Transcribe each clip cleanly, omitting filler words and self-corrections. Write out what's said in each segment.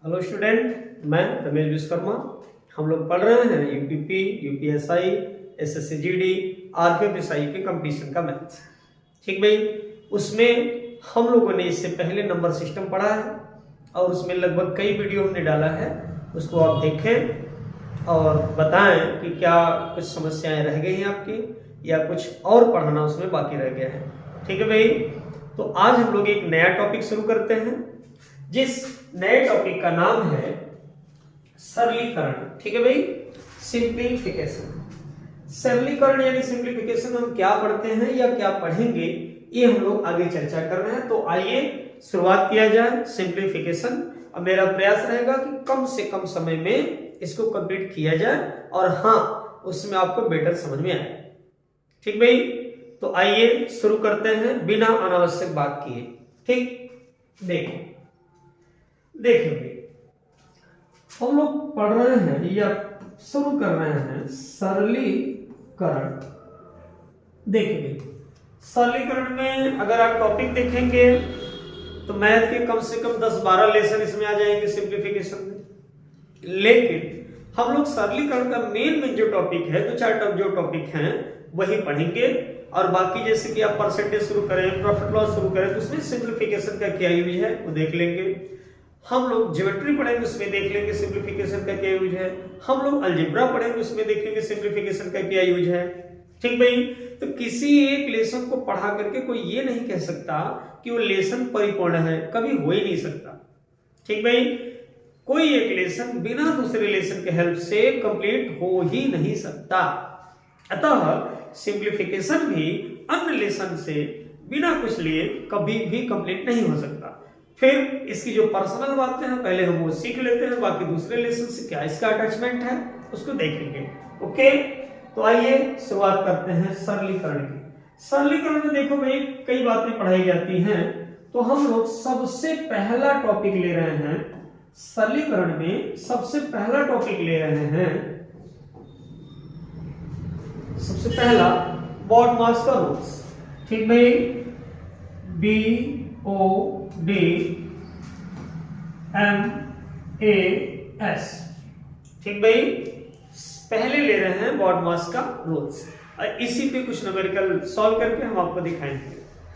Hello student, मैं रमेश विश्वकर्मा। हम लोग पढ़ रहे हैं यूपीपी, यूपीएसआई, एसएससी जीडी, आरपीएफएसआई के कंपटीशन का मैथ्स। ठीक भाई, उसमें हम लोगों ने इससे पहले नंबर सिस्टम पढ़ा है और उसमें लगभग कई वीडियो हमने डाला है। उसको आप देखें और बताएं कि क्या कुछ समस्याएं रह गई हैं आपकी या कुछ और पढ़ाना उसमें बाकी रह गया है। ठीक है भाई, तो आज हम लोग एक नया टॉपिक शुरू करते हैं जिस नए टॉपिक का नाम है सरलीकरण। ठीक है भाई, सिंप्लीफिकेशन। सरलीकरण यानी सिंप्लीफिकेशन हम क्या पढ़ते हैं या क्या पढ़ेंगे ये हम लोग आगे चर्चा कर रहे हैं। तो आइए शुरुआत किया जाए सिंप्लीफिकेशन। अब मेरा प्रयास रहेगा कि कम से कम समय में इसको कंप्लीट किया जाए और हाँ, उसमें आपको बेटर समझ में आए। ठीक भाई, तो आइए शुरू करते हैं बिना अनावश्यक बात किए। ठीक, देखिए हम लोग पढ़ रहे हैं या शुरू कर रहे हैं सरलीकरण। देखिए सरलीकरण में अगर आप टॉपिक देखेंगे तो मैथ के कम से कम 10-12 लेसन इसमें आ जाएंगे सिंप्लीफिकेशन में। लेकिन हम लोग सरलीकरण का मेन जो टॉपिक है, दो चार जो टॉपिक हैं वही पढ़ेंगे और बाकी जैसे कि आप परसेंटेज शुरू करें, प्रॉफिट लॉस शुरू करें तो उसमें सिंप्लीफिकेशन का क्या यूज है वो देख लेंगे। हम लोग ज्योमेट्री पढ़ेंगे उसमें देख लेंगे सिंप्लीफिकेशन का क्या यूज है। हम लोग अलजेब्रा पढ़ेंगे उसमें देखेंगे सिंप्लीफिकेशन का क्या यूज है। ठीक भाई, तो किसी एक लेसन को पढ़ा करके कोई ये नहीं कह सकता कि वो लेसन परिपूर्ण है, कभी हो ही नहीं सकता। ठीक भाई, कोई एक लेसन बिना दूसरे लेसन के हेल्प से कंप्लीट हो ही नहीं सकता। अतः सिंप्लीफिकेशन भी अन्य लेसन से बिना कुछ लिए कभी भी कंप्लीट नहीं हो सकता। फिर इसकी जो पर्सनल बातें हैं पहले हम वो सीख लेते हैं, बाकी दूसरे लेसन से क्या इसका अटैचमेंट है उसको देखेंगे। ओके, तो आइए शुरुआत करते हैं सरलीकरण की। सरलीकरण में देखो भाई कई बातें पढ़ाई जाती हैं, तो हम लोग सबसे पहला टॉपिक ले रहे हैं सरलीकरण में। सबसे पहला टॉपिक ले रहे हैं, सबसे पहला बॉडमास का रूल्स। ठीक भाई, BODMAS। ठीक भाई, पहले ले रहे हैं बॉडमास का रूल्स और इसी पे कुछ न्यूमेरिकल सॉल्व करके हम आपको दिखाएंगे।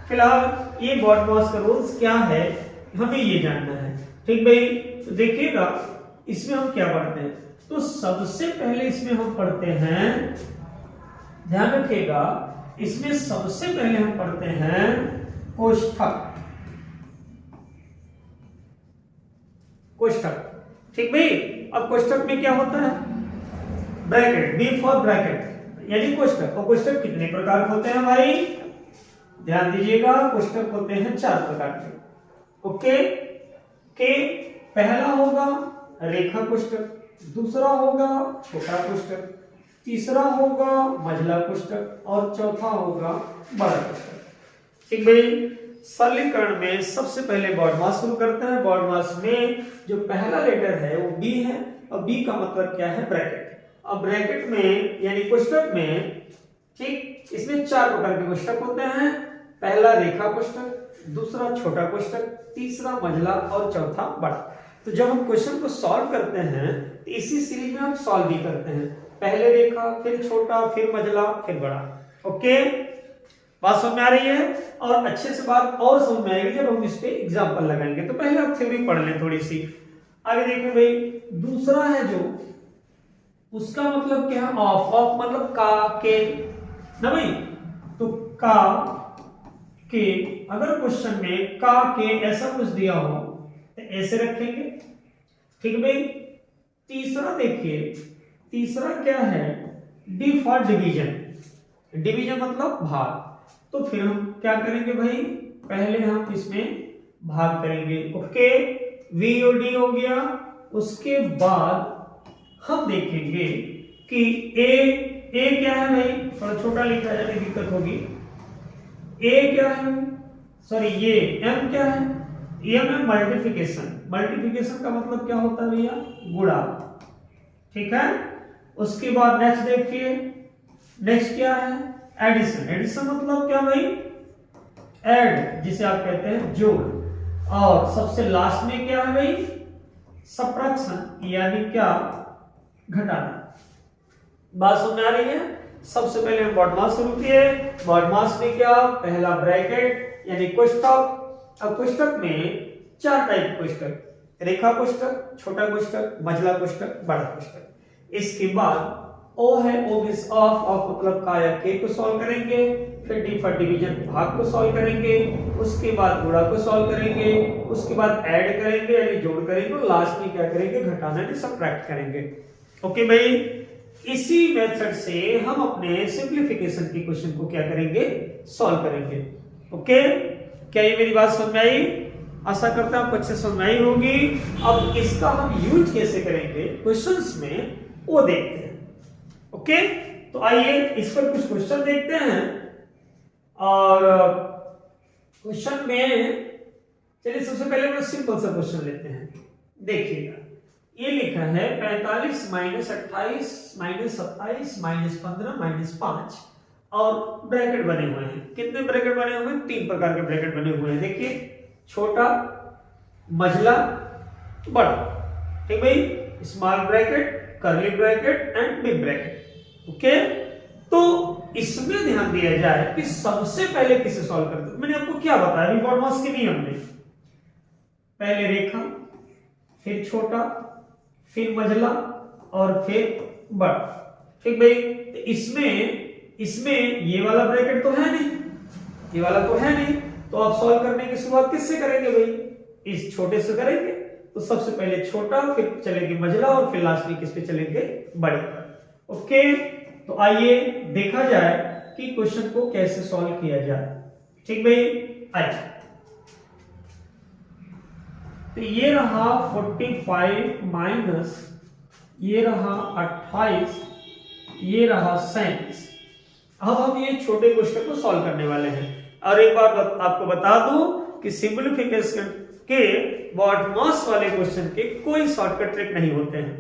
फिलहाल ये बॉडमास का रूल्स क्या है हमें ये जानना है। ठीक भाई, तो देखिएगा इसमें हम क्या पढ़ते हैं। तो सबसे पहले इसमें हम पढ़ते हैं, ध्यान रखिएगा, इसमें सबसे पहले हम पढ़ते हैं कोष्ठक। कोष्ठक, ठीक भाई। अब कोष्ठक में क्या होता है, ब्रैकेट, बी फॉर ब्रैकेट यानी कोष्ठक। और कोष्ठक कितने प्रकार के होते हैं भाई, ध्यान दीजिएगा। कोष्ठक होते हैं 4 प्रकार के। ओके, के पहला होगा रेखा कोष्ठक, दूसरा होगा छोटा कोष्ठक, तीसरा होगा मझला कोष्ठक और चौथा होगा बड़ा कोष्ठक। ठीक भाई, सरलीकरण में सबसे पहले बॉडमास शुरू करते हैं। बॉडमास में जो पहला लेटर है वो बी है और बी का मतलब क्या है, ब्रैकेट। अब ब्रैकेट में यानी कोष्ठक में, ठीक, इसमें 4 प्रकार के कोष्ठक होते हैं। पहला रेखा कोष्ठक, दूसरा छोटा कोष्ठक, तीसरा मझला और चौथा बड़ा। तो जब हम क्वेश्चन को सॉल्व करते हैं तो इसी सीरीज में हम सॉल्व भी करते हैं, पहले रेखा, फिर छोटा, फिर मझला, फिर बड़ा। ओके, बात समझ में आ रही है। और अच्छे से बात और समझ में आएगी जब हम इस पे एग्जांपल लगाएंगे। तो पहले आप थ्योरी पढ़ लें थोड़ी सी। आगे देखिए भाई, दूसरा है जो, उसका मतलब क्या है, ऑफ। ऑफ मतलब का, के ना भाई। तो का के, अगर क्वेश्चन में का के ऐसा कुछ दिया हो तो ऐसे रखेंगे। ठीक भाई। तीसरा देखिए, तीसरा क्या है, डी फॉर डिवीजन। डिवीजन मतलब भाग। तो फिर हम क्या करेंगे भाई, पहले हम इसमें भाग करेंगे। ओके, वी और डी हो गया। उसके बाद हम देखेंगे कि ए क्या है भाई, थोड़ा छोटा लिखा जाने दिक्कत होगी। ए क्या है, सॉरी ये एम क्या है, एम है मल्टीप्लिकेशन। मल्टीप्लिकेशन का मतलब क्या होता है भैया, गुणा। ठीक है। उसके बाद नेक्स्ट देखिए, नेक्स्ट क्या है, एडिशन। एडिशन मतलब क्या भाई, ऐड, जिसे आप कहते हैं जोड़। और सबसे लास्ट में क्या है भाई, सब्ट्रैक्शन यानी क्या, घटाना। बात समझ में आ रही है? सबसे पहले हम बॉडमास शुरू किए। बॉडमास में क्या, पहला ब्रैकेट यानी कोष्ठक। अब कोष्ठक में चार टाइप कोष्ठक, रेखा कोष्ठक, छोटा कोष्ठक, मझला कोष्ठक, बड़ा कोष्ठक। इसके बाद ओ है, ओ मींस ऑफ मतलब का या के को सॉल्व करेंगे, फिर डी फॉर डिवीजन भाग को सॉल्व करेंगे, उसके बाद गुणा को सॉल्व करेंगे, उसके बाद ऐड करेंगे यानी जोड़ करेंगे, और लास्ट में क्या करेंगे, घटाना यानी सब्ट्रैक्ट करेंगे। ओके भाई, इसी मेथड से हम अपने सिंप्लीफिकेशन के क्वेश्चन को क्या करेंगे, सॉल्व करेंगे। ओके, क्या ये मेरी बात समझ में आई? आशा करता हूं आपको अच्छे समझ में आई होगी। अब इसका हम यूज कैसे करेंगे क्वेश्चंस में, वो देखते हैं। ओके, तो आइए इस पर कुछ क्वेश्चन देखते हैं। और क्वेश्चन में चलिए सबसे पहले हम सिंपल सा क्वेश्चन लेते हैं। देखिएगा, ये लिखा है 45 माइनस 28 माइनस 27 माइनस 15 माइनस 5, और ब्रैकेट बने हुए हैं। कितने ब्रैकेट बने हुए हैं? 3 प्रकार के ब्रैकेट बने हुए हैं। देखिए, छोटा, मझला, बड़ा। ठीक भाई, small bracket, curly bracket and big bracket. Okay, तो इसमें ध्यान दिया जाए कि सबसे पहले किसे सॉल्व करते हैं। मैंने आपको क्या बताया बॉडमास के नियम में, पहले रेखा, फिर छोटा, फिर मझला और फिर बड़ा। ठीक भाई, तो इसमें ये वाला ब्रैकेट तो है नहीं, ये वाला तो है नहीं, तो आप सॉल्व करने की शुरुआत किससे करेंगे भाई? इस छोटे से करेंगे। तो सबसे पहले छोटा, फिर चलेंगे मझला, और फिर लास्ट में किस पे चलेंगे, बड़े पर। ओके, तो आइए देखा जाए कि क्वेश्चन को कैसे सॉल्व किया जाए। ठीक भाई, आइए। तो ये रहा 45 माइनस ये रहा 28, ये रहा 37। अब हम ये छोटे क्वेश्चन को सॉल्व करने वाले हैं। और एक बार आपको बता दूं कि सिंपलीफिकेशन के बॉडमास वाले क्वेश्चन के कोई शॉर्टकट ट्रिक नहीं होते हैं।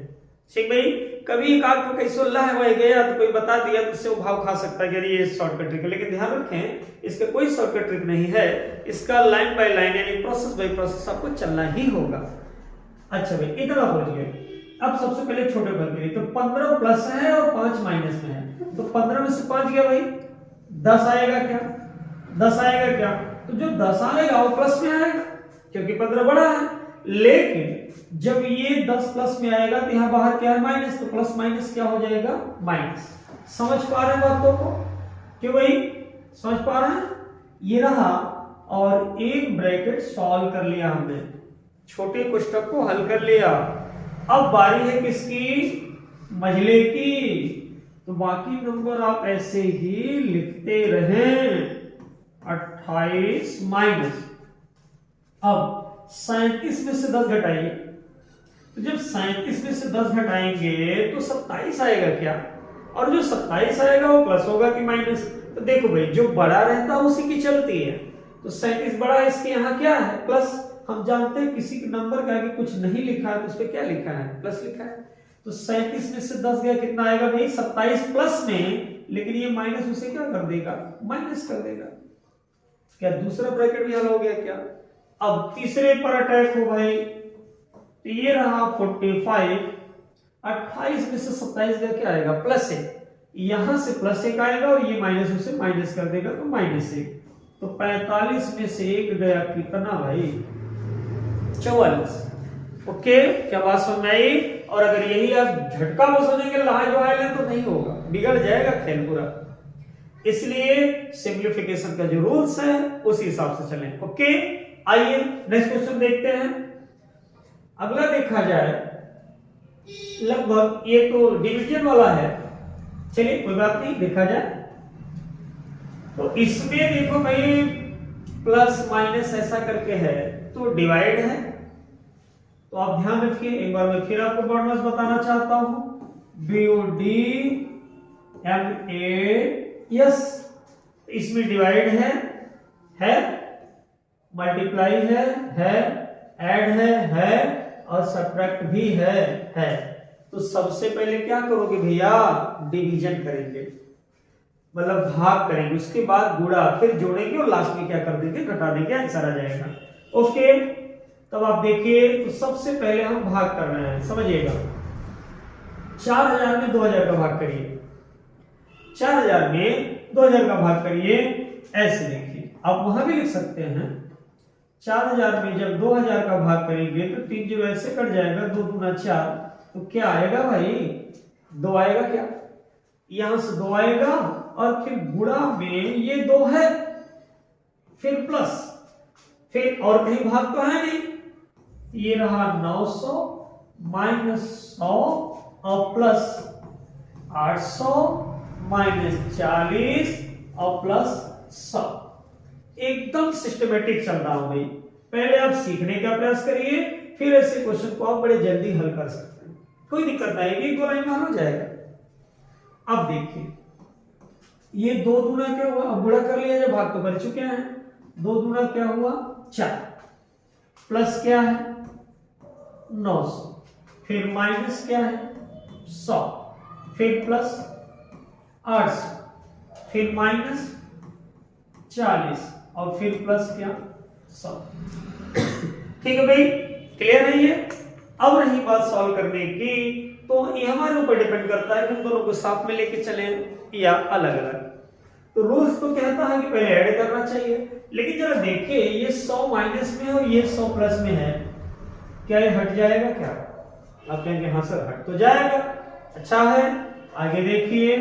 ठीक भाई, कभी एक आग को कैसे लहवाया गया तो कोई बता दिया तो उससे वो भाव खा सकता है कि ये शॉर्टकट ट्रिक है, लेकिन ध्यान रखें इसका कोई शॉर्टकट ट्रिक नहीं है। इसका लाइन बाय लाइन यानी प्रोसेस बाय प्रोसेस आपको चलना ही होगा। अच्छा भाई, इतना हो गया। अब सबसे पहले छोटे पर करिए, तो 15 प्लस है और 5 माइनस में है, तो 15 में से 5 गया भाई, 10 आएगा क्या? 10 आएगा क्या? तो जो 10 आएगा वो प्लस में आएगा क्योंकि 15 बड़ा है। लेकिन जब ये 10 प्लस में आएगा तो यहां बाहर क्या है, माइनस, तो प्लस माइनस क्या हो जाएगा, माइनस। समझ पा रहे हैं बातों को? क्यों भाई, समझ पा रहे हैं? ये रहा, और एक ब्रैकेट सॉल्व कर लिया हमने, छोटे कोष्ठक को हल कर लिया। अब बारी है किसकी, मझले की। तो बाकी नंबर आप ऐसे ही लिखते रहें। 28 माइनस, अब 37 में से 10 घटाइए, तो जब 37 में से 10 घटाएंगे तो 27 आएगा क्या? और जो 27 आएगा वो प्लस होगा कि माइनस? तो देखो भाई, जो बड़ा रहता है उसी की चलती है। तो 37 बड़ा है, इसके यहाँ क्या है, प्लस। हम जानते हैं किसी के नंबर के आगे कुछ नहीं लिखा है तो उस पर क्या लिखा है, प्लस लिखा है। तो 37 में से 10 गया, कितना आएगा भाई, 27 प्लस में, लेकिन ये माइनस उसे क्या कर देगा, माइनस कर देगा। क्या दूसरा ब्रैकेट भी हल हो गया क्या? अब तीसरे पर अटैक हो भाई, तो ये रहा 45, 28 में से 27 गया, क्या आएगा, प्लस 1। यहां से प्लस 1 आएगा और ये माइनस उसे माइनस कर देगा, तो -1। तो 45 में से 1 गया, कितना भाई, 44। ओके, क्या बात समझ में आई? और अगर यही आप झटका में सोचेंगे तो नहीं होगा, बिगड़ जाएगा खेल पूरा। इसलिए सिंप्लीफिकेशन का जो रूल्स है उसी हिसाब से चलें। ओके, आइए नेक्स्ट क्वेश्चन देखते हैं। अगला देखा जाए, लगभग ये तो डिवीजन वाला है, चलिए कोई बात नहीं, देखा जाए। तो इसमें देखो भाई, प्लस माइनस ऐसा करके है तो डिवाइड है। तो आप ध्यान रखिए, एक बार मैं फिर आपको बॉडमास बताना चाहता हूं, BODMAS। इसमें डिवाइड है, मल्टीप्लाई है, ऐड है और सब्ट्रैक्ट भी है। तो सबसे पहले क्या करोगे भैया, डिवीजन करेंगे, मतलब भाग करेंगे, उसके बाद गुणा, फिर जोड़ेंगे और लास्ट में क्या कर देंगे, घटा देंगे, आंसर आ जाएगा। ओके, तब आप देखिए तो सबसे पहले हम भाग कर रहे हैं, समझिएगा 4000 में 2000 का भाग करिए, 4000 में 2000 का भाग करिए, ऐसे देखिए आप वहां भी लिख सकते हैं 4000 में जब 2000 का भाग करेंगे तो 3 जीरो ऐसे कट जाएगा, 2 दूना 4, तो क्या आएगा भाई 2 आएगा, क्या यहां से 2 आएगा और फिर गुणा में ये 2 है, फिर प्लस, फिर और कहीं भाग तो है नहीं, ये रहा 900 माइनस 100 और प्लस 800 माइनस 40 और प्लस 100। एकदम सिस्टमेटिक चल रहा हूं भाई। पहले आप सीखने का प्रयास करिए, फिर ऐसे क्वेश्चन को आप बड़े जल्दी हल कर सकते हैं, कोई दिक्कत नहीं, एक दो लाइन में हल हो जाएगा। अब देखिए ये 2 दूना क्या हुआ, अब गुणा कर लिया, जब भाग तो कर चुके हैं, 2 दूना क्या हुआ 4, प्लस क्या है 900, फिर माइनस क्या है 100, फिर प्लस 800, फिर माइनस 40 और फिर प्लस क्या 100। ठीक है भाई, क्लियर है ये। अब रही बात सॉल्व करने की, तो ये हमारे ऊपर डिपेंड करता है कि हम दोनों को साथ में लेके चले या अलग अलग। तो रूल्स तो कहता है कि पहले ऐड करना चाहिए, लेकिन जरा देखिए ये 100 माइनस में और ये 100 प्लस में है, क्या ये हट जाएगा क्या? आप कहेंगे हाँ सर हट तो जाएगा, अच्छा है। आगे देखिए,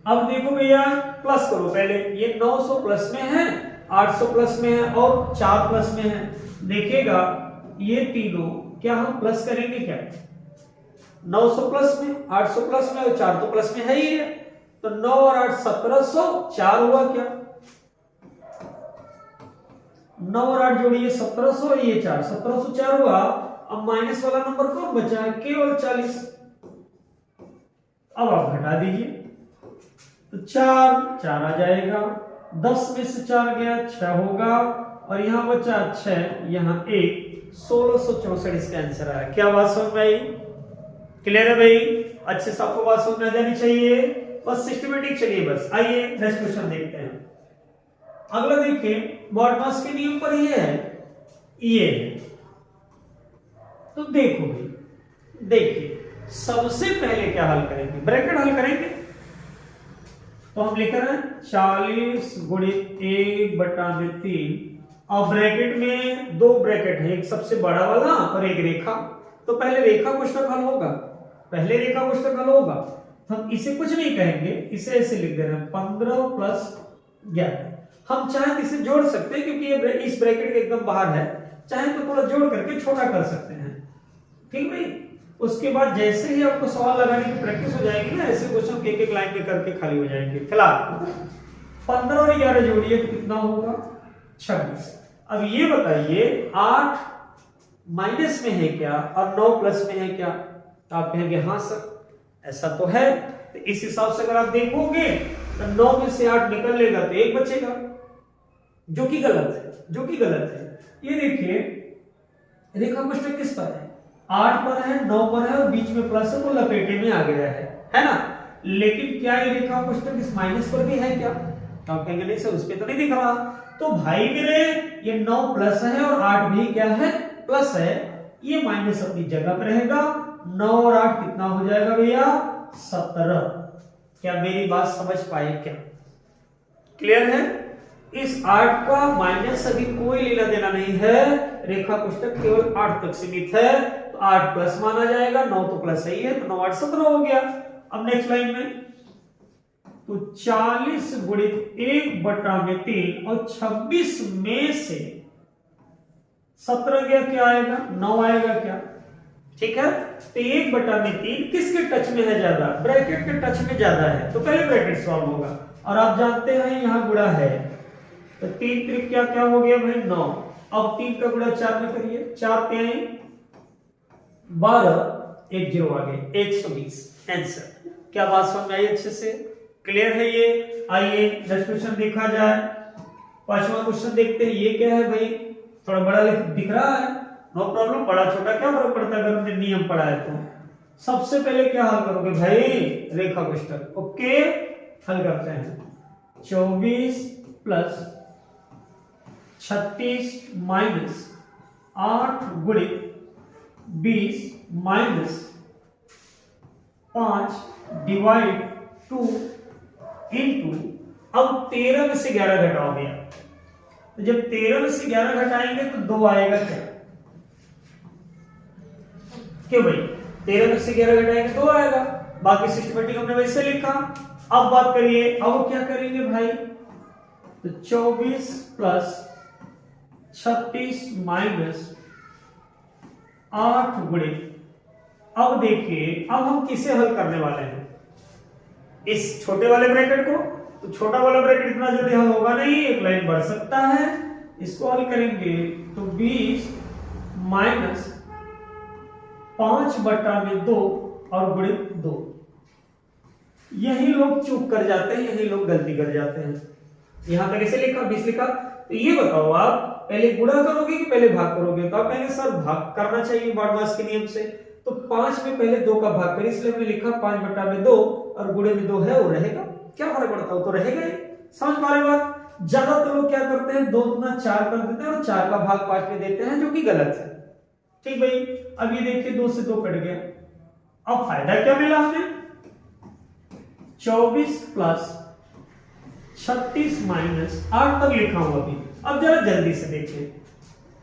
अब देखो भैया प्लस करो पहले, ये 900 प्लस में है, 800 प्लस में है और 4 प्लस में है। देखिएगा ये तीनों क्या हम प्लस करेंगे क्या? 900 प्लस में, 800 प्लस में और 4 तो प्लस में है ही है, तो 9 और 8 1700, 4 हुआ क्या? 9 और 8 जोड़िए 1700, ये 4 1704 हुआ। अब माइनस वाला नंबर कौन बचा है? केवल 40। अब आप घटा दीजिए तो 4 आ जाएगा, 10 में से 4 गया 6 होगा, और यहां बचा 6, यहां 1, 1664 इसका आंसर आया। क्या बात समझ में आई? क्लियर है भाई? अच्छे से आपको बात समझ में आ जानी चाहिए, बस सिस्टमेटिक चलिए। बस आइए नेक्स्ट क्वेश्चन देखते हैं। अगला देखिए, बॉडमास के नियम पर ये है, ये तो देखो भाई, देखिए सबसे पहले क्या हल करेंगे? ब्रैकेट हल करेंगे। तो हम लिख रहे हैं 40 गुणित 1/3, और ब्रैकेट में 2 ब्रैकेट है, एक सबसे बड़ा वाला और एक रेखा। तो पहले रेखा कोष्ठक हल होगा, पहले रेखा कोष्ठक हल होगा। तो हम इसे कुछ नहीं कहेंगे, इसे ऐसे लिख दे रहे हैं 15 प्लस 11। हम चाहे तो इसे जोड़ सकते हैं क्योंकि ये इस ब्रैकेट के एकदम बाहर है, चाहे तो थोड़ा जोड़ करके छोटा कर सकते हैं। ठीक भाई, उसके बाद जैसे ही आपको सवाल लगाने की प्रैक्टिस हो जाएगी ना, ऐसे क्वेश्चन एक एक लाइन में करके खाली हो जाएंगे। फिलहाल 15 और 11 जोड़िए तो कितना होगा? 26। अब ये बताइए 8 माइनस में है क्या और 9 प्लस में है क्या? तो आप कहेंगे हाँ सर ऐसा तो है। तो इस हिसाब से अगर आप देखोगे तो 9 में से 8 निकल लेगा तो 1 बचेगा, जो कि गलत है, जो कि गलत है। ये देखिए रेखा कोष्ठक किस पर है? 8 पर है, 9 पर है और बीच में प्लस है, तो लपेटे में आ गया है ना। लेकिन क्या ये रेखा कोष्ठक इस माइनस पर भी है क्या? तो आप कहेंगे नहीं सर उस पे तो नहीं दिख रहा। तो भाई मेरे ये 9 प्लस है और 8 भी क्या है? प्लस है। ये माइनस अपनी जगह पर रहेगा। 9 और 8 कितना हो जाएगा भैया? 17। क्या मेरी बात समझ पाए क्या? क्लियर है? इस 8 का माइनस अभी कोई लेना देना नहीं है, रेखा कोष्ठक केवल 8 तक सीमित है, तो 8 प्लस माना जाएगा। 9 तो प्लस ही है, तो 9 8 17 हो गया। अब नेक्स्ट लाइन में तो 40 गुणित 1/3 और 26 में से 17 गया, क्या आएगा? 9 आएगा क्या? ठीक है, तो 1/3 किसके टच में है ज्यादा? ब्रैकेट के टच में ज्यादा है, तो पहले ब्रैकेट सॉल्व होगा। और आप जानते हैं यहां गुणा है, तो 3 त्रिक क्या क्या हो गया भाई? 9। अब 3 का गुणा 4 में करिए, 4 3 12, 1 0 आ गए, 120 आंसर। क्या बात समझ में आई अच्छे से? क्लियर है ये? आइए नेक्स्ट क्वेश्चन देखा जाए। 5वां क्वेश्चन देखते हैं। ये क्या है भाई? थोड़ा बड़ा दिख रहा है, नो प्रॉब्लम, बड़ा छोटा क्या फर्क पड़ता है अगर हमने नियम पढ़ा है तो। सबसे पहले क्या हल करोगे भाई? रेखा कोष्ठक। ओके, हल करते हैं। 24 प्लस 36 माइनस 8 गुणित 20 माइनस 5 डिवाइड 2 इंटू, अब 13 में से 11 घटाओ गया, तो जब 13 में से 11 घटाएंगे तो 2 आएगा क्या? क्यों भाई? 13 में से 11 घटाएंगे 2 आएगा, बाकी सिस्टमेटिक हमने वैसे लिखा। अब बात करिए, अब क्या करेंगे भाई? तो 24 प्लस 36 माइनस 8 गुणित, अब देखिए अब हम किसे हल करने वाले हैं? इस छोटे वाले ब्रैकेट को। तो छोटा वाला ब्रैकेट इतना जल्दी हल होगा नहीं, एक लाइन बढ़ सकता है। इसको हल करेंगे तो 20 माइनस 5/2 और गुणित 2। यही लोग चूक कर जाते हैं, यही लोग गलती कर जाते हैं। यहां पे कैसे लिखा? 20 लिखा। तो ये बताओ, आप पहले गुणा करोगे कि पहले भाग करोगे? तो आप कहेंगे सर भाग करना चाहिए बारहमास के नियम से। तो 5 में पहले 2 का भाग करें, इसलिए हमने लिखा 5/2 और गुणे में 2 है, वो रहेगा। क्या फर्क पड़ता है, तो रहेगा ही। समझ पा रहे बात? ज्यादातर लोग क्या करते हैं, 2 दूना 4 कर देते हैं और 4 का भाग 5 में देते हैं, जो कि गलत है। ठीक भाई, अब ये देखिए 2 से 2 कट गया। अब फायदा क्या मिला हमें? 24 प्लस 36 माइनस 8 तक लिखा हूं अभी। अब जरा जल्दी से देखिए,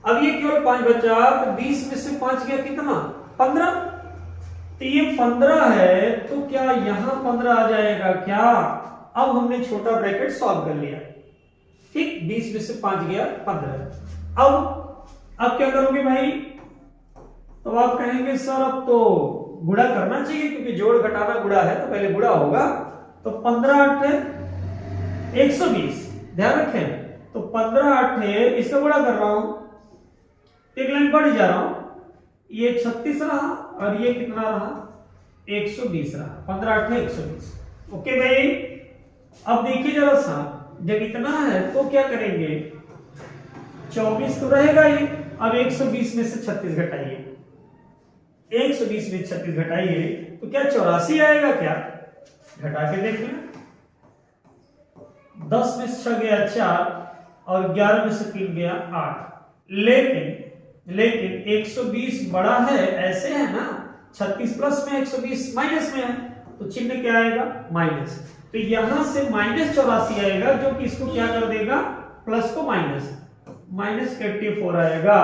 अब ये केवल 5 बचा, तो 20 में से 5 गया कितना? 15। तो ये 15 है, तो क्या यहां 15 आ जाएगा क्या? अब हमने छोटा ब्रैकेट सॉल्व कर लिया। ठीक, 20 में से 5 गया 15। अब क्या करोगे भाई? तो आप कहेंगे सर अब तो गुणा करना चाहिए, क्योंकि जोड़ घटाना गुणा है, तो पहले गुणा होगा। तो 15 8 120, ध्यान रखें। तो 15 8 इसका गुणा कर रहा हूं, एक लाइन बढ़ जा रहा हूं। ये 36 रहा और ये कितना रहा? 120 रहा। 15 8 120। ओके भाई, अब देखिए जरा सा, जब इतना है तो क्या करेंगे? 24 तो रहेगा ही। अब 120 में से 36 घटाइए, 120 में 36 घटाइए तो क्या 84 आएगा क्या? घटा के देख लें। 10 में से 6 गया 4 और 11 में से 3 गया 8। लेकिन 120 बड़ा है, ऐसे है ना, 36 प्लस में 120 माइनस में है, तो चिन्ह क्या आएगा? माइनस। तो यहां से -84 आएगा, जो कि इसको क्या कर देगा? प्लस को माइनस, -84 आएगा।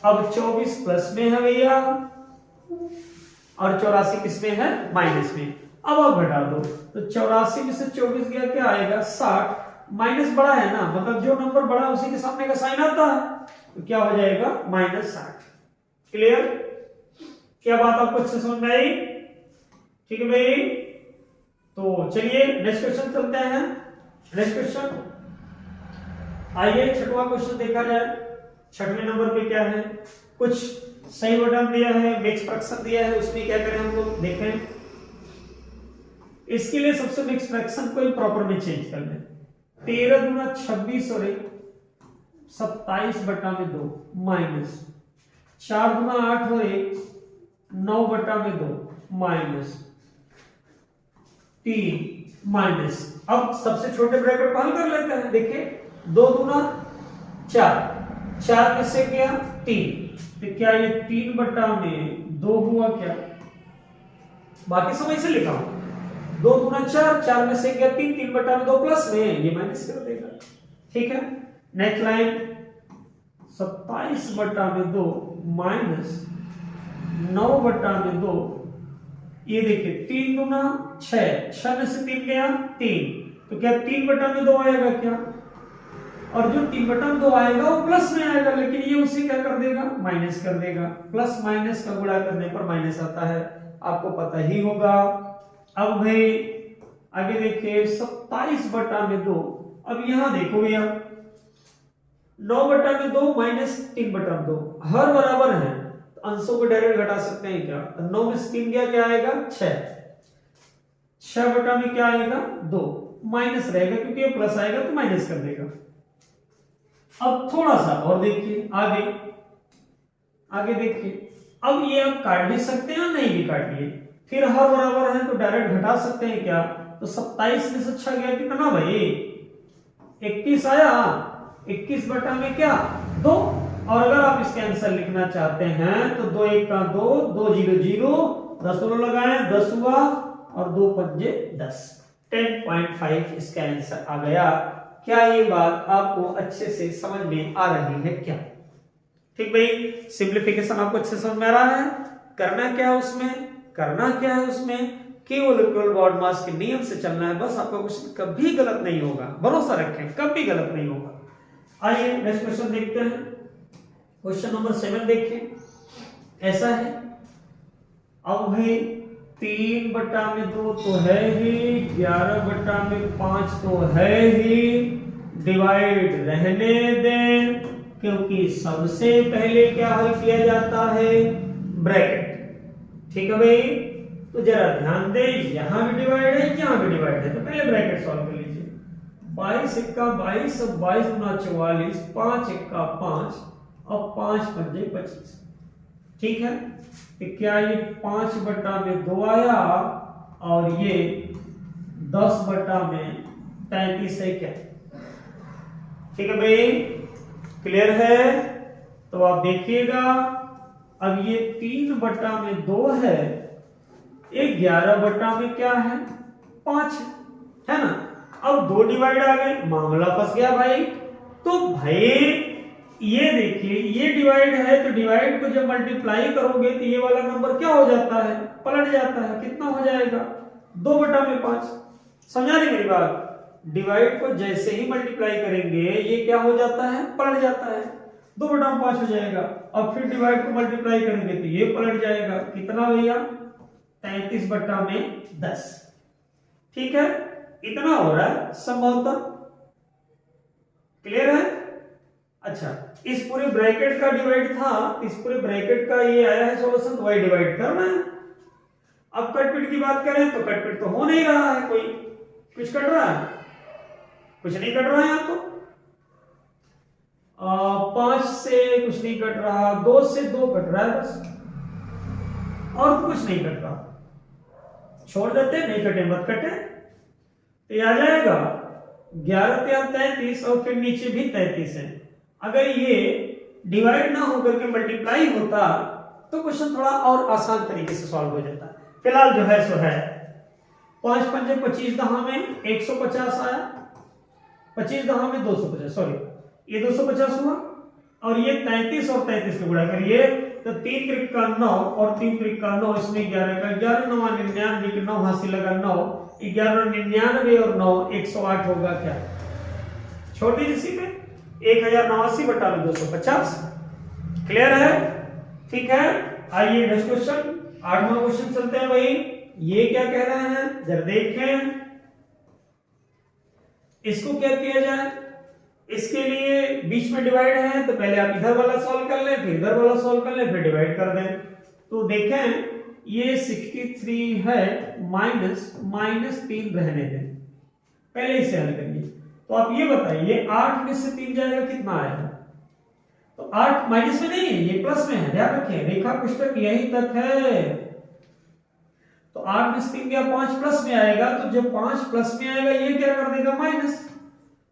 अब 24 प्लस में है भैया और 84 किस में है? माइनस में। अब आप घटा दो, तो 84 में से 24 गया, क्या आएगा? 60। माइनस बड़ा है ना, मतलब जो नंबर बड़ा है उसी के सामने का साइन आता है, तो क्या हो जाएगा? -60। क्लियर? क्या बात आपको अच्छे समझ में आई? ठीक है भाई, तो चलिए नेक्स्ट क्वेश्चन चलते हैं। नेक्स्ट क्वेश्चन, आइए छठवां क्वेश्चन देखा जाए। 6वें नंबर पे क्या है? कुछ सही बटन दिया है, मिक्स फ्रैक्शन दिया है, उसमें क्या करें हम लोग देखें। इसके लिए सबसे मिक्स फ्रैक्शन को ही प्रॉपर में चेंज कर लें। 13 दूना 26 और 27/2 माइनस 4 दूना 8 और 9/2 माइनस 3 माइनस। अब सबसे छोटे ब्रैकेट को हल कर लेते हैं। देखिए 2 दूना 4, 4 में से गया 3, तो क्या ये 3/2 हुआ क्या? बाकी सब ऐसे लिखा हूं, 2 दूना 4, 4 में से गया 3, 3/2 प्लस में, ये माइनस कर देगा। ठीक है, नेक्स्ट लाइन 27/2 माइनस 9/2। ये देखिए 3 दूना 6, 6 में से 3 गया 3, तो क्या 3/2 आएगा क्या? और जो 3/2 आएगा वो प्लस में आएगा, लेकिन ये उसे क्या कर देगा? माइनस कर देगा। प्लस माइनस का गुणा करने पर माइनस आता है, आपको पता ही होगा। अब भाई आगे देखिए 27/2। अब यहां देखो भैया 9/2 माइनस 3/2 हर बराबर है, तो अंशों को डायरेक्ट घटा सकते हैं क्या? तो 9 में से 3 गया, क्या आएगा? 6। 6 में क्या आएगा? 2 माइनस रहेगा, क्योंकि ये प्लस आएगा तो माइनस कर देगा। अब थोड़ा सा और देखिए आगे देखिए, अब ये आप काट भी सकते हैं और नहीं भी काटिए, फिर हर बराबर है तो डायरेक्ट घटा सकते हैं क्या? तो 27 में से 6 गया कितना भाई? 21 आया। 21 में क्या? 2 और अगर आप इसके आंसर लिखना चाहते हैं तो 2 1 का 2, 2 0 0, दशमलव लगाएं 10 हुआ और 2 पंजे 10, 10.5 इसका आंसर आ गया। क्या ये बात आपको अच्छे से समझ में आ रही है क्या? ठीक भाई, सिंप्लीफिकेशन आपको अच्छे समझ में आ रहा है? करना क्या है उसमें केवल इक्वल बॉड मास के नियम से चलना है, बस आपका क्वेश्चन कभी गलत नहीं होगा, भरोसा रखें, कभी गलत नहीं होगा। आइए नेक्स्ट क्वेश्चन देखते हैं। क्वेश्चन नंबर 7 देखिए, ऐसा है। अब भाई 3/2 तो है ही, 11/5 तो है ही, डिवाइड रहने दें, क्योंकि सबसे पहले क्या हल किया जाता है? ब्रैकेट। ठीक है भाई, तो जरा ध्यान दें, यहां भी डिवाइड है, यहां भी डिवाइड है, तो पहले ब्रैकेट सॉल्व कर लीजिए। 22 × 22, 22 × 44, 5 × 5 और 5 पंजे 25। ठीक है, तो क्या ये 5/2 आया और ये 10/33 है क्या? ठीक है भाई, क्लियर है? तो आप देखिएगा, अब ये 3/2 है, ये 11/में क्या है? 5 है ना। अब 2 डिवाइड आ गए, मामला फंस गया भाई। तो भाई ये देखिए, ये डिवाइड है, तो डिवाइड को जब मल्टीप्लाई करोगे तो ये वाला नंबर क्या हो जाता है? पलट जाता है। कितना हो जाएगा? 2/5। समझा रही मेरी बात? डिवाइड को जैसे ही मल्टीप्लाई करेंगे ये क्या हो जाता है? पलट जाता है, 2/5 हो जाएगा। अब फिर डिवाइड को मल्टीप्लाई करेंगे तो ये पलट जाएगा। कितना भैया? 33/10। ठीक है, इतना हो रहा है संभवतः। क्लियर है? अच्छा, इस पूरे ब्रैकेट का डिवाइड था, इस पूरे ब्रैकेट का ये आया है सॉल्यूशन, तो वही डिवाइड करना है। अब कटपिट की बात करें तो कटपिट तो हो नहीं रहा है, कोई कुछ कट रहा है? कुछ नहीं कट रहा है यहाँ तो। 5 से कुछ नहीं कट रहा, 2 से 2 कट रहा है बस, और कुछ नहीं कट रहा। छोड़ देते, नहीं कटे मत कटे, तो ये आ जाएगा 11 × 33 और फिर नीचे भी 33 है। अगर ये डिवाइड ना होकर के मल्टीप्लाई होता तो क्वेश्चन थोड़ा और आसान तरीके से सॉल्व हो जाता। फिलहाल जो है सो है, 5 पंजे 25 दहा में 150 आया, 25 दहा में 250, सॉरी ये 250 हुआ, और ये 33 और 33 को गुणा करिए तो 3 त्रिक का 9 और 3 त्रिक का 9, इसमें 11 का 11 9 99 के 9 हासिल लगा 9, 11 99 और 9 108 होगा क्या? छोटी सी में 1089/250। क्लियर है? ठीक है, आइए नेक्स्ट क्वेश्चन, 8वां क्वेश्चन चलते हैं भाई। ये क्या कह रहे हैं जरा देखें, इसको क्या किया जाए? इसके लिए बीच में डिवाइड है, तो पहले आप इधर वाला सॉल्व कर लें, फिर इधर वाला सॉल्व कर लें, फिर डिवाइड कर दें। तो देखें ये 63 है, माइनस 3 रहने दें, पहले इसे हल करिए। तो आप ये बताइए 8 में से 3 जाएगा, कितना आएगा? तो 8 माइनस में नहीं है, ये प्लस में है, ध्यान रखिए, रेखा पुस्तक यही तक है। तो 8 में से 3 गया, 5 प्लस में आएगा, तो जब 5 प्लस में आएगा ये क्या कर देगा? माइनस।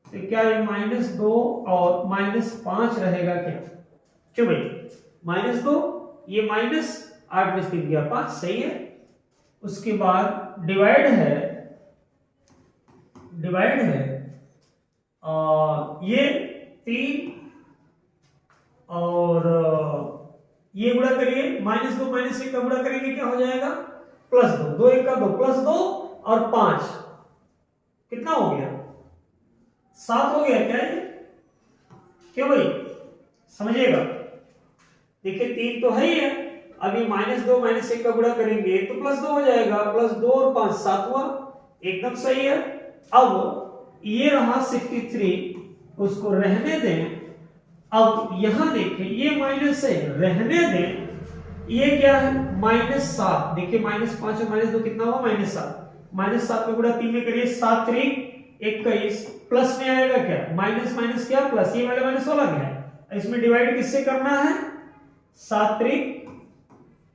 तो क्या ये -2 और -5 रहेगा क्या? क्यों भाई? -2, ये माइनस, 8 में से 3 गया 5, सही है। उसके बाद डिवाइड है, और ये 3 और ये गुणा करिए, -2 -1 का गुणा करेंगे क्या हो जाएगा? +2, 2 1 का 2 +2 और 5 कितना हो गया? 7 हो गया क्या ये? क्यों भाई? समझिएगा, देखिए 3 तो है ही है, अभी -2 -1 का गुणा करेंगे तो +2 हो जाएगा, +2 और 5 7 हुआ, एकदम सही है। अब ये रहा 63, उसको रहने दें। अब यहां देखिए ये माइनस है, रहने दें। ये क्या है? -7, देखिए -5 और -2 कितना हुआ? -7। -7 का गुणा 3 में करिए, 7 3 21, प्लस में आएगा क्या? माइनस माइनस क्या प्लस, ये वाला माइनस वाला क्या है? इसमें डिवाइड किससे करना है? 7 3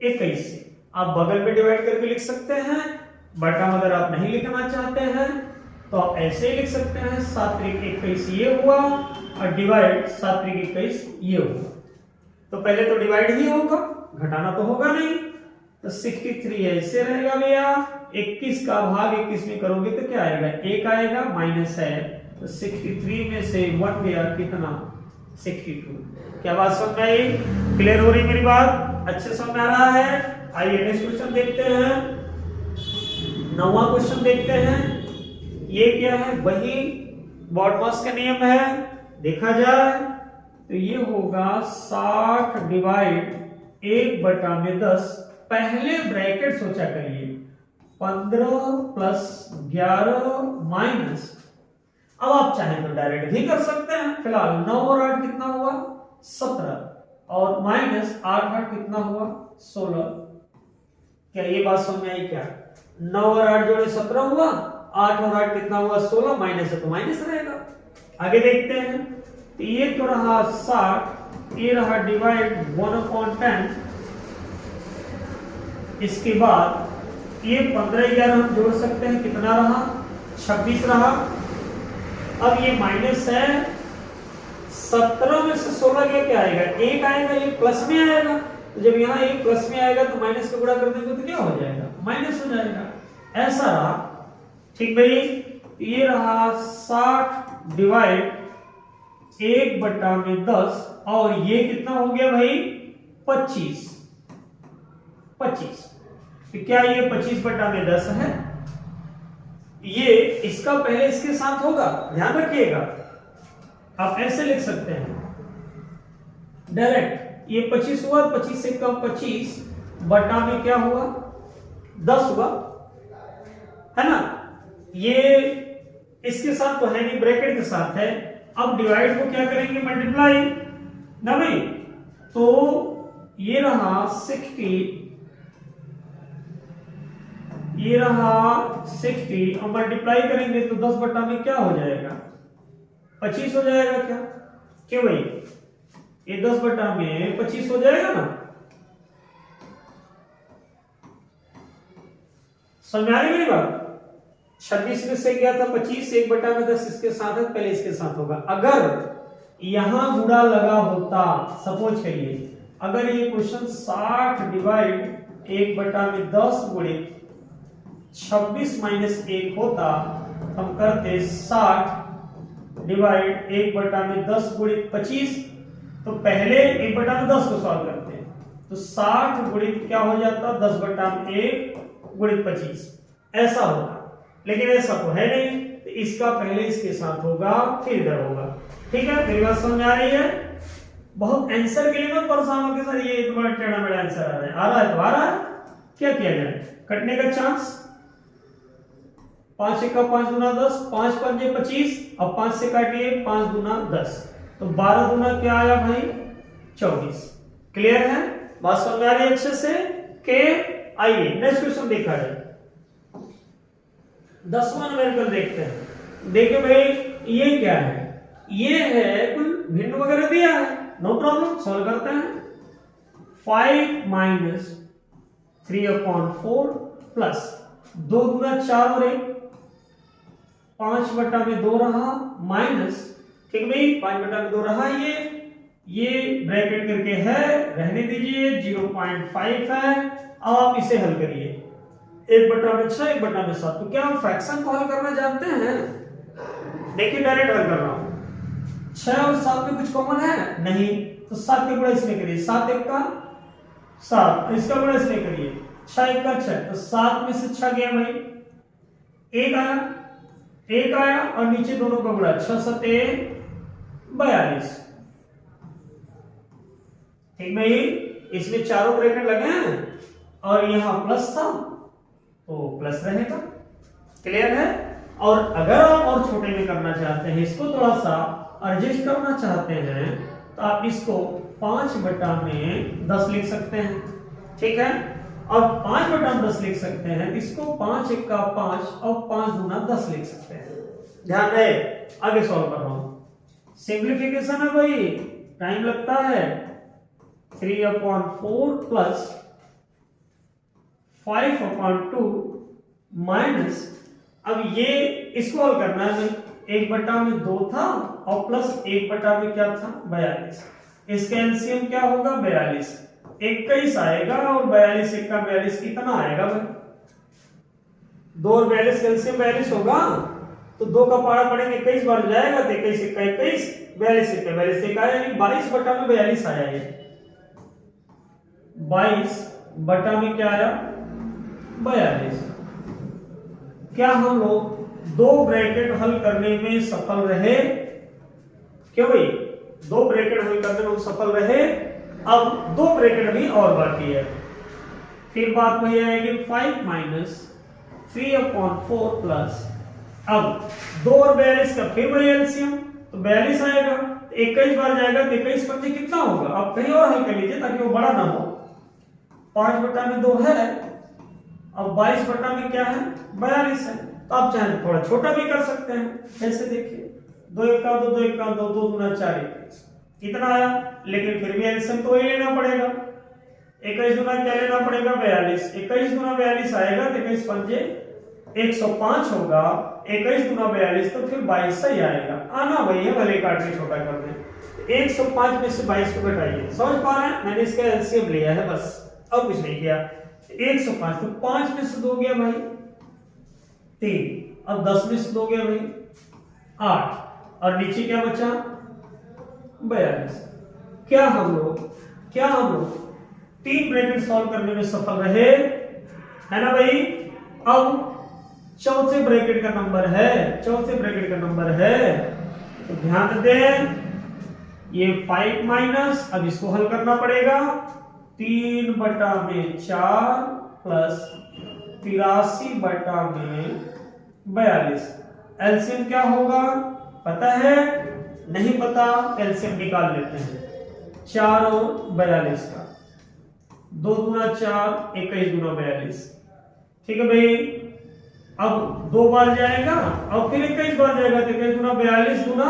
21 से। आप बगल में डिवाइड करके लिख सकते हैं, बटा अगर आप नहीं लिखना चाहते हैं तो आप ऐसे ही लिख सकते हैं, 7 3 21 ये हुआ और डिवाइड 7 3 21 ये हुआ। तो पहले तो डिवाइड ही होगा, घटाना तो होगा नहीं। तो 63 ऐसे रहेगा भैया, 21 का भाग 21 में करोगे तो क्या आएगा, 1 आएगा, माइनस है, तो 63 में से 1 गया कितना, 62। क्या बात समझ में आई, क्लियर हो रही मेरी बात, अच्छे समझ में आ रहा है। आइए नेक्स्ट क्वेश्चन देखते हैं, 9वां क्वेश्चन देखते हैं। ये क्या है, वही बॉडमास का नियम है, देखा जाए तो ये होगा 60 डिवाइड 1/10। पहले ब्रैकेट सोचा करिए, 15 प्लस 11 माइनस, अब आप चाहें तो डायरेक्ट भी कर सकते हैं। फिलहाल 9 और 8 कितना हुआ, 17, और माइनस 8 8 कितना हुआ, 16। क्या ये बात समझ में आई क्या, 9 और 8 जोड़े 17 हुआ, 8 और 8 कितना हुआ, 16, माइनस है तो माइनस रहेगा। आगे देखते हैं, तो ये तो रहा 60, ये रहा डिवाइड 1/10। इसके बाद ये 15 11 हम जोड़ सकते हैं, कितना रहा, 26 रहा। अब ये माइनस है, 17 में से 16 गया, क्या आएगा, 1 आएगा, ये प्लस में आएगा। तो जब यहाँ 1 प्लस में आएगा तो माइनस का गुणा कर देंगे तो क्या हो जाएगा, माइनस हो जाएगा। ऐसा रहा, ठीक भाई। ये रहा 60 डिवाइड 1/10, और ये कितना हो गया भाई, 25। तो क्या ये 25/10 है, ये इसका पहले इसके साथ होगा, ध्यान रखिएगा। आप ऐसे लिख सकते हैं डायरेक्ट, ये 25 हुआ, 25 से कम 25 बटा में क्या हुआ, 10 हुआ, है ना। ये इसके साथ तो है नहीं, ब्रैकेट के साथ है। अब डिवाइड को क्या करेंगे, मल्टीप्लाई ना भाई। तो ये रहा 60, ये रहा 60, और मल्टीप्लाई करेंगे तो 10 बटा में क्या हो जाएगा, 25 हो जाएगा। क्या क्यों भाई, ये 10 बटा में 25 हो जाएगा ना, समझ में आ रही मेरी बात। 26 में से गया था 25, 1/10 इसके साथ है, पहले इसके साथ होगा। अगर यहां गुणा लगा होता, सपोज करिए, अगर ये क्वेश्चन 60 डिवाइड 1/10 गुणित 26 माइनस 1 होता, हम करते 60 डिवाइड 1/10 गुणित 25, तो पहले 1/10 को सॉल्व करते हैं, तो 60 गुणित क्या हो जाता, 10/1 गुणित 25, ऐसा होता। लेकिन ऐसा तो है नहीं, तो इसका पहले इसके साथ होगा, फिर इधर होगा। ठीक है, मेरी बात समझ में आ रही है। बहुत आंसर के लिए मत परेशान हो के सर ये इतना टेढ़ा मेढ़ा आंसर आ रहा है, आ रहा है तो आ रहा है, क्या किया जाए, कटने का चांस, 5 1 5 दूना 10, 5 5 25, अब 5 से काटिए, 5 दूना 10, तो 12 दूना क्या आया भाई, 24। क्लियर है, बात समझ में आ रही है अच्छे से के। आइए नेक्स्ट क्वेश्चन देखा जाए, 10वां न्यूमेरिकल देखते हैं। देखिए भाई ये क्या है, ये है कुल भिन्न वगैरह दिया है, नो प्रॉब्लम, सॉल्व करते हैं। 5 माइनस 3/4 प्लस 2 दूना 4 और 1, 5/2 रहा, माइनस, ठीक भाई, 5/2 रहा, ये ब्रैकेट करके है, रहने दीजिए, 0.5 है। अब आप इसे हल करिए, 1/6 1/7, तो क्या हम फ्रैक्शन को हल करना जानते हैं, देखिए डायरेक्ट हल कर रहा हूं। 6 और 7 में कुछ कॉमन है नहीं, तो 7 का गुणा इसमें करिए, 7 1 का 7, इसका गुणा इसमें करिए, 6 1 का 6, तो 7 में से 6 गया भाई, 1 आया, और नीचे दोनों का गुणा, 6 7 42। ठीक भाई, इसमें चारों ब्रैकेट लगे हैं, और यहां प्लस था तो प्लस रहेगा। क्लियर है। और अगर आप और छोटे में करना चाहते हैं, इसको थोड़ा सा एडजस्ट करना चाहते हैं, तो आप इसको 5/10 लिख सकते हैं। ठीक है, और 5/10 लिख सकते हैं, इसको 5 1 का 5 और 5 दूना 10 लिख सकते हैं। ध्यान रहे, आगे सॉल्व कर रहा हूं, सिंप्लीफिकेशन है भाई, टाइम लगता है। 3/4 प्लस 5/2 माइनस, अब ये इसको हल करना है, 1/2 था और प्लस 1/2 क्या था, 42। इसका एलसीएम क्या होगा 42, 21 आएगा और 42 1 का 42 कितना आएगा भाई, 2 और 42 का एलसीएम 42 होगा, तो 2 का पहाड़ा पड़ेंगे 21 बार जाएगा तो 21 1 का 21, 42 1 का 42 1 आया, यानी 22 बटा में 42 आया। ये 22 बटा में क्या आया 42। क्या हम लोग 2 ब्रैकेट हल करने में सफल रहे? क्यों भाई 2 ब्रैकेट हल करने में हम सफल रहे। अब 2 ब्रैकेट भी और बाकी है, फिर बात वही आएगी 5 माइनस 3/4 प्लस, अब 2 और 42 का फिर वही एलसीएम तो 42 आएगा, 21 बार जाएगा तो 21 पंजे कितना होगा, अब कहीं और हल कर लीजिए ताकि वो बड़ा ना हो। 5 बटा में 2 है, अब 22 बटा में क्या है 42 है, तो आप चाहे थोड़ा छोटा भी कर सकते हैं। ऐसे देखिए 2 1 का 2 2 1 का 2 2 गुना 4 21 कितना आया, लेकिन फिर भी एलसीएम तो वही लेना पड़ेगा। 21 गुना क्या लेना पड़ेगा 42, 21 गुना 42 आएगा तो 21 पंजे 105 होगा, 21 गुना 42 तो फिर 22 सही आएगा, आना वही है, भले काट के छोटा कर दें। 105 में से 22 को घटाइए, समझ पा रहे हैं, मैंने इसका एलसीएम लिया है बस, अब कुछ नहीं किया। 105 तो 5 में से 2 गया भाई 3, अब 10 में से 2 गया भाई 8, और नीचे क्या बचा 42। क्या हम लोग 3 ब्रैकेट सॉल्व करने में सफल रहे, है ना भाई। अब चौथे ब्रैकेट का नंबर है, तो ध्यान दें ये 5 माइनस, अब इसको हल करना पड़ेगा 3 बटा में 4 प्लस 83 बटा में 42। एलसीएम क्या होगा पता है, नहीं पता, एलसीएम निकाल लेते हैं। 4 और 42 का 2 गुना 4 21 गुना 42, ठीक है भाई। अब 2 बार जाएगा और फिर 21 बार जाएगा तो 21 गुना 42 गुना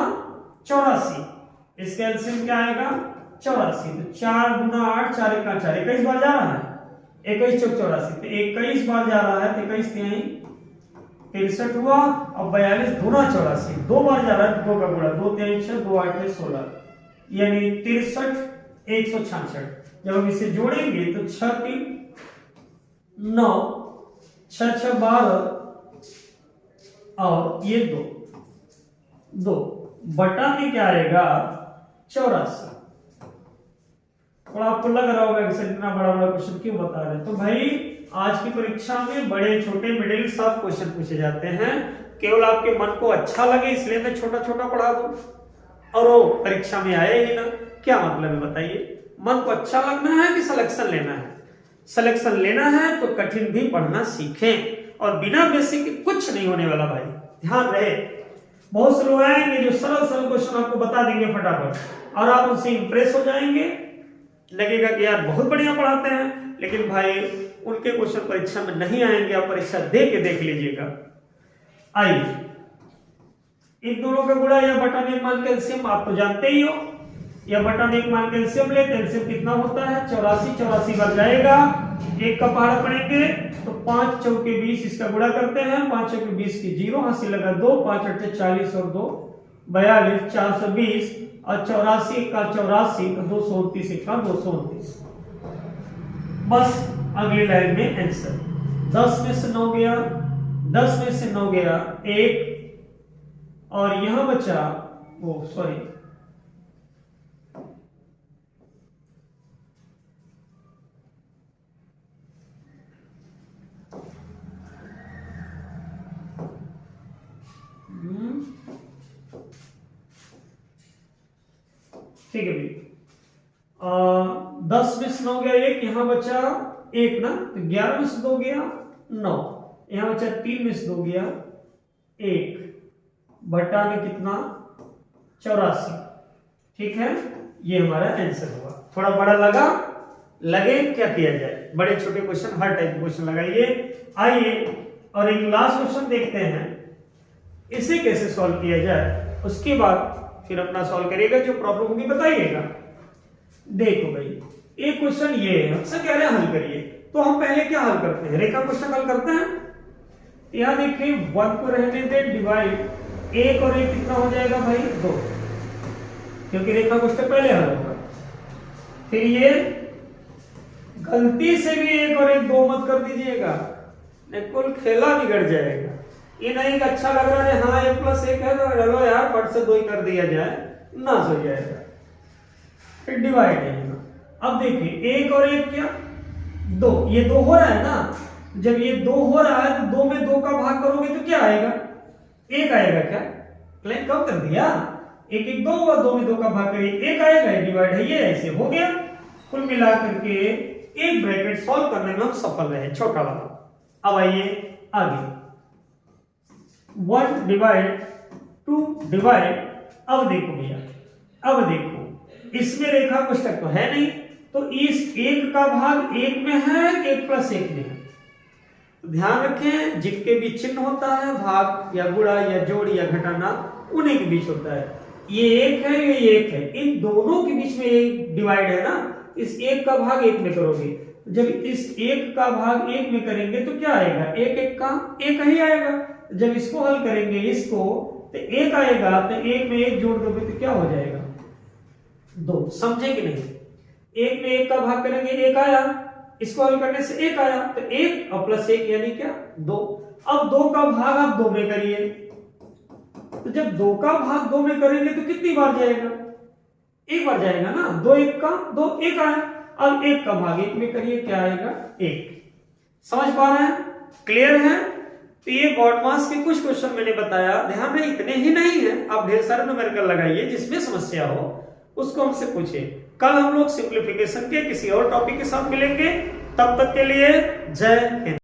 84, इसका एलसीएम क्या आएगा 84, तो 4 गुना 8 4 1 4 21 बार जा रहा है, 21 चौक 84, तो 21 बार जा रहा है तो 21 63 हुआ, अब 42 गुना 84 2 बार जा रहा है, 2 का गुणा 2 3 6 2 8 16, यानी 63 166। जब हम इसे जोड़ेंगे तो 6 3 9 6 6 12 और ये 2 बटा में क्या आएगा 84। थोड़ा आपको लग रहा होगा कि इतना बड़ा क्वेश्चन क्यों बता रहे हैं, तो भाई आज की परीक्षा में बड़े छोटे मिडिल सब क्वेश्चन पूछे जाते हैं, केवल आपके मन को अच्छा लगे इसलिए मैं छोटा छोटा पढ़ा दूं और वो परीक्षा में आए ही ना, क्या मतलब है बताइए। मन को अच्छा लगना है कि सिलेक्शन लेना है? सिलेक्शन लेना है तो कठिन भी पढ़ना सीखें, और बिना बेसिक कुछ नहीं होने वाला भाई, ध्यान रहे। बहुत से लोग आएंगे जो सरल सरल क्वेश्चन आपको बता देंगे फटाफट, और आप उनसे इंप्रेस हो जाएंगे, लगेगा कि यार बहुत बढ़िया पढ़ाते हैं, लेकिन भाई उनके क्वेश्चन परीक्षा में नहीं आएंगे, आप परीक्षा दे के देख लीजिएगा। आइए इन दोनों का गुणा या बटा में मान के एलसीएम आप तो जानते ही हो, या बटा में मान के एलसीएम लेते हैं, एलसीएम कितना होता है 84, 84 बार जाएगा, 1 का पहाड़ा पड़ेंगे तो 5 चौके 20, इसका गुणा करते हैं, 5 चौके 20 की 0 हासिल लगा 2, 5 8 40 और 2 42 420, और 84 का 84 तो 229 का 229। बस अगली लाइन में आंसर 10 में से 9 गया, 10 में से 9 गया 1, और यहां बचा वो सॉरी ठीक है भाई, 10 में से 9 गया 1, यहां बचा 1 ना, तो 11 में से 2 गया 9, यहां बचा 3 में से 2 गया 1, बटा में कितना 84, ठीक है। ये हमारा आंसर हुआ। थोड़ा बड़ा लगे क्या किया जाए, बड़े छोटे क्वेश्चन हर टाइप के क्वेश्चन लगाइए। आइए और एक लास्ट क्वेश्चन देखते हैं, इसे कैसे सॉल्व किया जाए, उसके बाद फिर अपना सॉल्व करिएगा, जो प्रॉब्लम होगी बताइएगा। देखो भाई एक क्वेश्चन ये है, हमसे कह रहे हैं हल करिए, तो हम पहले क्या हल करते हैं, रेखा क्वेश्चन हल करते हैं। यहां देखिए 1 को रहने दे, डिवाइड 1 और 1 कितना हो जाएगा भाई 2, क्योंकि रेखा क्वेश्चन पहले हल होगा। फिर ये गलती से भी 1 और 1 2 मत कर दीजिएगा, नहीं कुल खेला बिगड़ जाएगा। ये नहीं कि अच्छा लग रहा है हाँ 1 + 1 है तो चलो यार फट से 2 ही कर दिया जाए, नाश हो जाएगा। फिर डिवाइड है। अब देखिए 1 और 1 क्या 2, ये 2 हो रहा है ना, जब ये 2 हो रहा है तो 2 में 2 का भाग करोगे तो क्या आएगा 1 आएगा। क्या प्लेन कम कर दिया, 1 1 2 और 2 में 2 का भाग करिए 1 आएगा, डिवाइड है ये ऐसे हो गया। कुल मिला करके एक ब्रैकेट सॉल्व करने में हम सफल रहे, छोटा वाला। अब आइए आगे 1 डिवाइड 2 डिवाइड। अब देखो भैया, अब देखो इसमें रेखा कोष्ठक तो है नहीं, तो इस 1 का भाग 1 में है कि 1 + 1 में है। तो ध्यान रखें जिनके बीच चिन्ह होता है भाग या गुणा या जोड़ या घटाना उन्हीं के बीच होता है। ये 1 है ये 1 है, इन दोनों के बीच में एक डिवाइड है ना, इस 1 का भाग 1 में करोगे, जब इस 1 का भाग 1 में करेंगे तो क्या आएगा 1 1 का 1 ही आएगा। जब इसको हल करेंगे इसको तो 1 आएगा, तो 1 में 1 जोड़ दोगे तो क्या हो जाएगा 2। समझे कि नहीं, 1 में 1 का भाग करेंगे 1 आया, इसको हल करने से 1 आया, तो 1 और +1 यानी क्या 2। अब 2 का भाग आप 2 में करिए, तो जब 2 का भाग 2 में करेंगे तो कितनी बार जाएगा 1 बार जाएगा ना, 2 1 का 2 1 आया। अब 1 का भाग 1 में करिए क्या आएगा 1। समझ पा रहे हैं, क्लियर है। तो ये बोर्ड मास के कुछ क्वेश्चन मैंने बताया, ध्यान में इतने ही नहीं है, आप ढेर सारे न्यूमेरिकल लगाइए, जिसमें समस्या हो उसको हमसे पूछिए। कल हम लोग सिंप्लीफिकेशन के किसी और टॉपिक के साथ मिलेंगे, तब तक के लिए जय हिंद।